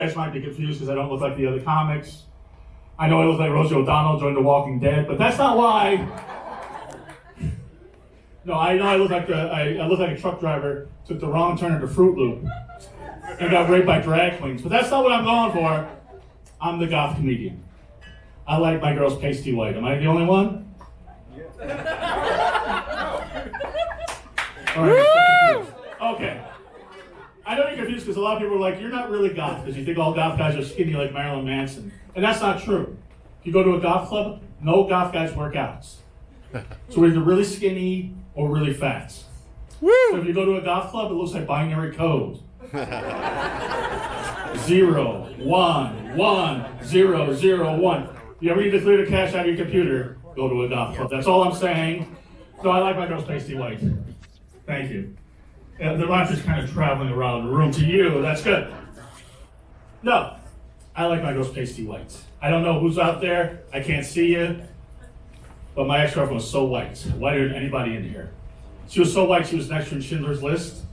guys might be confused because I don't look like the other comics. I know I look like Rosie O'Donnell joined The Walking Dead, but that's not why. No, I know I look like a truck driver took the wrong turn into Fruit Loop and got raped by drag queens. But that's not what I'm going for. I'm the goth comedian. I like my girls pasty white. Am I the only one? All right. Okay. I know you're confused because a lot of people are like, you're not really goth because you think all goth guys are skinny like Marilyn Manson. And that's not true. If you go to a goth club, no goth guys work out. So we're either really skinny or really fat. Woo! So if you go to a goth club, it looks like binary code. 0, 1, 1, 0, 0, 1. You ever need to clear the cache out of your computer, go to a goth club. That's all I'm saying. So I like my girls pasty white. Thank you. The rhyme's just kind of traveling around the room to you. That's good. No, I like my girls pasty white. I don't know who's out there. I can't see you. But my ex-girlfriend was so white. Whiter than anybody in here. She was so white, she was next to in Schindler's List.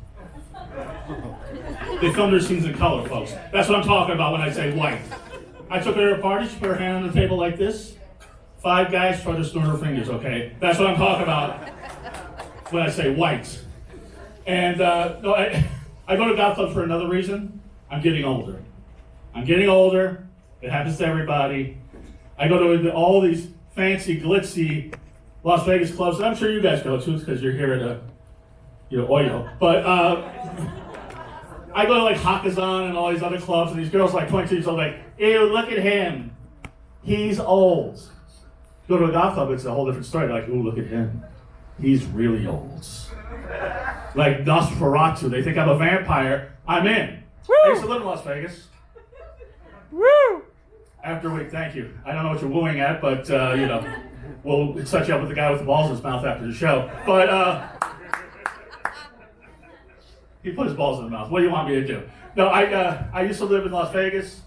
They filmed their scenes in color, folks. That's what I'm talking about when I say white. I took her to a party, she put her hand on the table like this. 5 guys tried to snort her fingers, okay? That's what I'm talking about when I say white. And no, I go to goth clubs for another reason. I'm getting older. I'm getting older. It happens to everybody. I go to all these fancy, glitzy Las Vegas clubs that I'm sure you guys go to because you're here at a, Oyo. But I go to like Hakazan and all these other clubs, and these girls like 22 years old, like, ew, look at him. He's old. Go to a goth club, it's a whole different story. They're like, ooh, look at him. He's really old. Like Nosferatu. They think I'm a vampire. I'm in. Woo! I used to live in Las Vegas. Woo! After a week, thank you. I don't know what you're wooing at, but, we'll set you up with the guy with the balls in his mouth after the show. But, he put his balls in his mouth. What do you want me to do? No, I used to live in Las Vegas.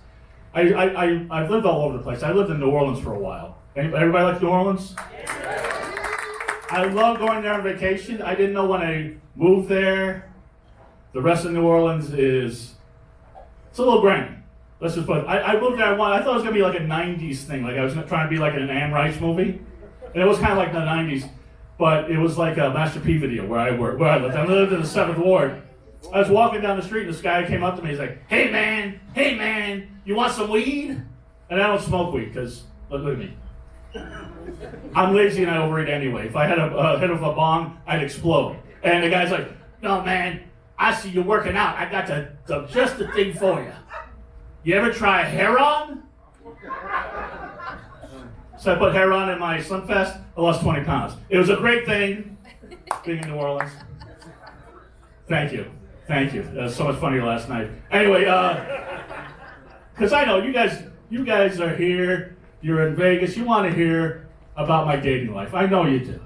I've lived all over the place. I lived in New Orleans for a while. Everybody like New Orleans? I love going there on vacation. I didn't know when I moved there, the rest of New Orleans it's a little grimy. Let's just put it. I moved there I thought it was going to be like a 90s thing. Like I was trying to be like an Anne Rice movie. And it was kind of like the 90s. But it was like a Master P video where I lived. I lived in the 7th Ward. I was walking down the street and this guy came up to me. He's like, hey man, you want some weed? And I don't smoke weed because, look at me. I'm lazy and I overeat anyway. If I had a hit of a bong, I'd explode. And the guy's like, no man, I see you working out. I got just the thing for you. You ever try Heron? So I put Heron in my Slim Fast. I lost 20 pounds. It was a great thing being in New Orleans. Thank you. It was so much funnier last night. Anyway, because I know you guys are here. You're in Vegas. You want to hear about my dating life. I know you do.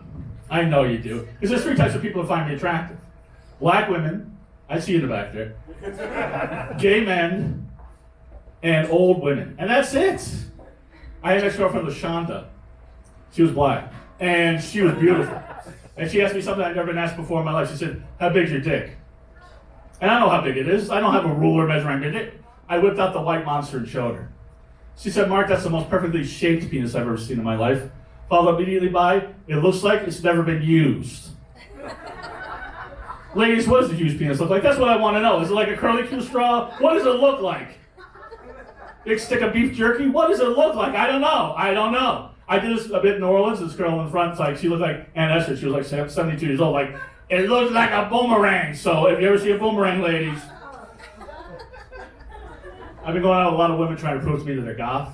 Because there's 3 types of people who find me attractive. Black women. I see you in the back there. Gay men. And old women. And that's it. I had an ex-girlfriend, LaShonda. She was black. And she was beautiful. And she asked me something I'd never been asked before in my life. She said, how big's your dick? And I know how big it is. I don't have a ruler measuring my dick. I whipped out the white monster and showed her. She said, Mark, that's the most perfectly shaped penis I've ever seen in my life. Followed immediately by, it looks like it's never been used. Ladies, what does a used penis look like? That's what I want to know. Is it like a curly Q straw? What does it look like? Big stick of beef jerky? What does it look like? I don't know. I did this a bit in New Orleans. This girl in front, she looked like Aunt Esther. She was like 72 years old. Like, it looks like a boomerang. So if you ever see a boomerang, ladies. I've been going out with a lot of women trying to prove to me that they're goth.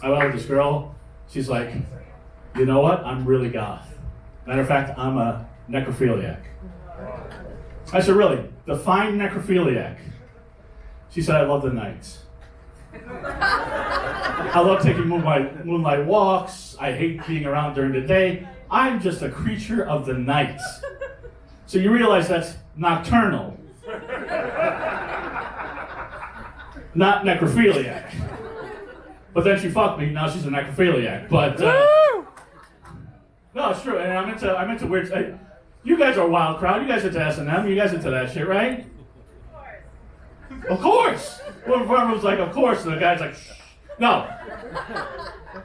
I went with this girl. She's like, you know what? I'm really goth. Matter of fact, I'm a necrophiliac. I said, really? Define necrophiliac. She said, I love the nights. I love taking moonlight walks. I hate being around during the day. I'm just a creature of the night. So you realize that's nocturnal, not necrophiliac. But then she fucked me. Now she's a necrophiliac. But no, it's true. And I'm into weird. You guys are a wild crowd. You guys into S&M. You guys into that shit, right? Of course. One front room's like, of course. And the guy's like, shh. No.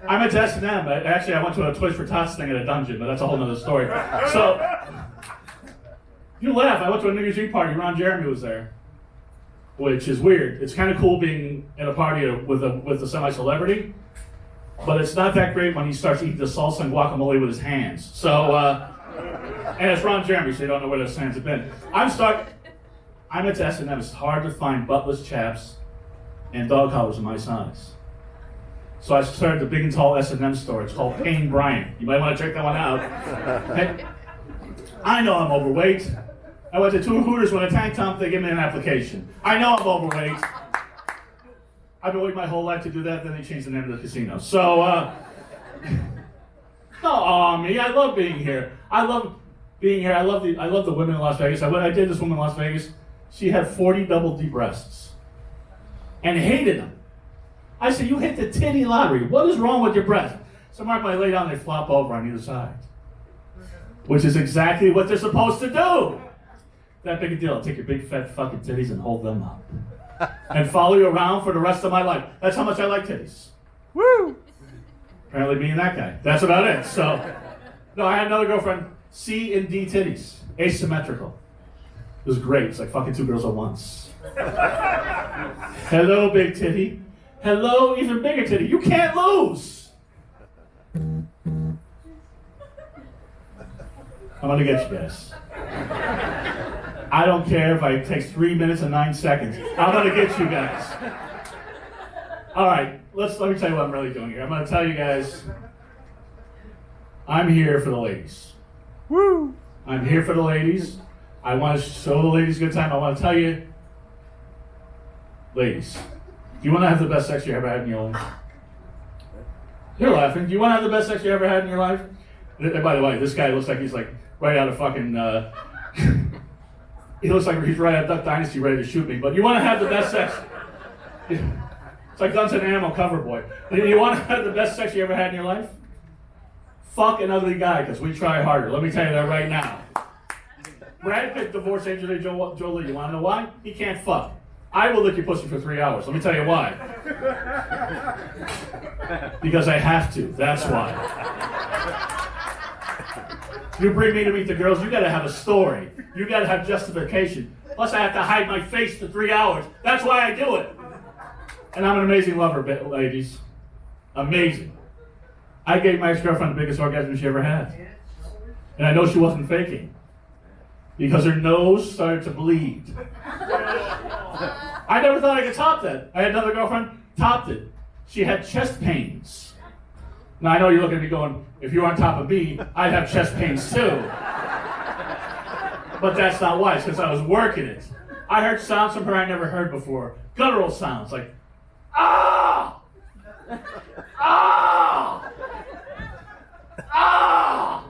I went to S&M. Actually, I went to a Toys for Tots thing at a dungeon, but that's a whole nother story. So, you laugh. I went to a New Year's Eve party. Ron Jeremy was there, which is weird. It's kind of cool being at a party with a semi-celebrity, but it's not that great when he starts eating the salsa and guacamole with his hands. So, and it's Ron Jeremy, so you don't know where those hands have been. I'm at S&M. It's hard to find buttless chaps and dog collars in my size. So I started the big and tall S&M store. It's called Payne Bryant. You might want to check that one out. Hey, I know I'm overweight. I went to 2 Hooters with a tank top. They give me an application. I know I'm overweight. I've been waiting my whole life to do that. Then they changed the name of the casino. So, me. I love being here. I love being here. I love the women in Las Vegas. I did this woman in Las Vegas. She had 40 double D breasts and hated them. I said, you hit the titty lottery. What is wrong with your breasts? So Mark, when I lay down, they flop over on either side, which is exactly what they're supposed to do. That big a deal. Take your big fat fucking titties and hold them up and follow you around for the rest of my life. That's how much I like titties. Woo! Apparently being that guy. That's about it. So, no, I had another girlfriend, C and D titties, asymmetrical. It was great. It's like fucking 2 girls at once. Hello, big titty. Hello, even bigger titty. You can't lose. I'm gonna get you guys. I don't care if it takes 3 minutes and 9 seconds. I'm gonna get you guys. All right, let me tell you what I'm really doing here. I'm gonna tell you guys, I'm here for the ladies. Woo! I'm here for the ladies. I want to show the ladies a good time. I want to tell you, ladies, do you want to have the best sex you ever had in your life? You're laughing. Do you want to have the best sex you ever had in your life? And by the way, this guy looks like he's like right out of fucking, he looks like he's right out of Duck Dynasty ready to shoot me. But you want to have the best sex. It's like Guns and Ammo cover boy. You want to have the best sex you ever had in your life? Fuck an ugly guy, because we try harder. Let me tell you that right now. Brad Pitt divorced Angelina Jolie. You want to know why? He can't fuck. I will lick your pussy for 3 hours. Let me tell you why. Because I have to. That's why. You bring me to meet the girls, you got to have a story. You got to have justification. Plus, I have to hide my face for 3 hours. That's why I do it. And I'm an amazing lover, ladies. Amazing. I gave my ex-girlfriend the biggest orgasm she ever had. And I know she wasn't faking. Because her nose started to bleed. I never thought I could top that. I had another girlfriend, topped it. She had chest pains. Now I know you're looking at me going, if you were on top of me, I'd have chest pains too. But that's not why, it's because I was working it. I heard sounds from her I never heard before. Guttural sounds like, ah! Ah! Ah!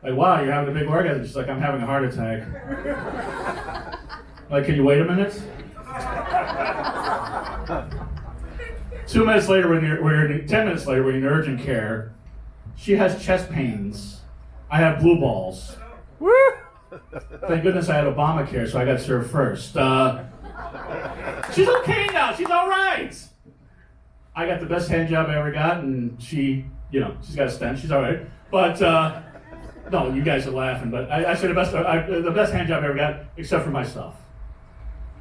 Like, wow, you're having a big orgasm. She's like, I'm having a heart attack. Like, can you wait a minute? 2 minutes later, 10 minutes later, when you're in urgent care, she has chest pains. I have blue balls. Woo! Thank goodness I had Obamacare, so I got served first. She's okay now. She's all right. I got the best hand job I ever got, and she's got a stent. She's all right. But, no, you guys are laughing, but I say the best hand job I ever got, except for my stuff.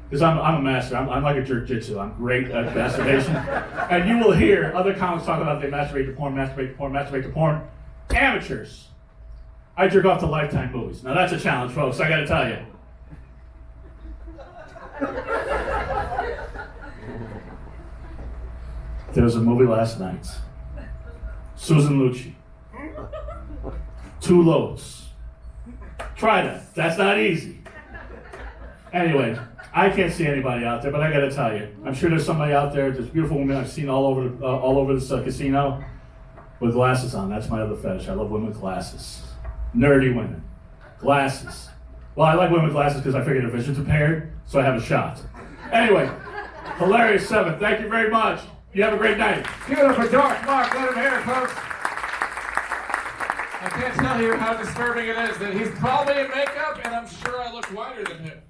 Because I'm a master. I'm like a jerk-jitsu. I'm great at masturbation. And you will hear other comics talk about they masturbate to porn, masturbate to porn, masturbate to porn. Amateurs. I jerk off to Lifetime movies. Now that's a challenge, folks, I gotta tell you. There was a movie last night. Susan Lucci. 2 loads. Try that. That's not easy. Anyway, I can't see anybody out there, but I gotta tell you, I'm sure there's somebody out there. There's beautiful women I've seen all over this casino with glasses on. That's my other fetish. I love women with glasses. Nerdy women. Glasses. Well, I like women with glasses because I figure their vision's impaired, so I have a shot. Anyway, Hilarious 7. Thank you very much. You have a great night. Give it up for George Mark. Let him hear it, folks. I can't tell you how disturbing it is that he's probably in makeup, and I'm sure I look whiter than him.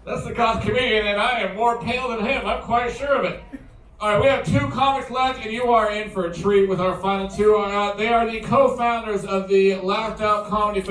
That's the goth comedian, and I am more pale than him. I'm quite sure of it. All right, we have 2 comics left, and you are in for a treat with our final 2. They are the co-founders of the Laughed Out Comedy Fest.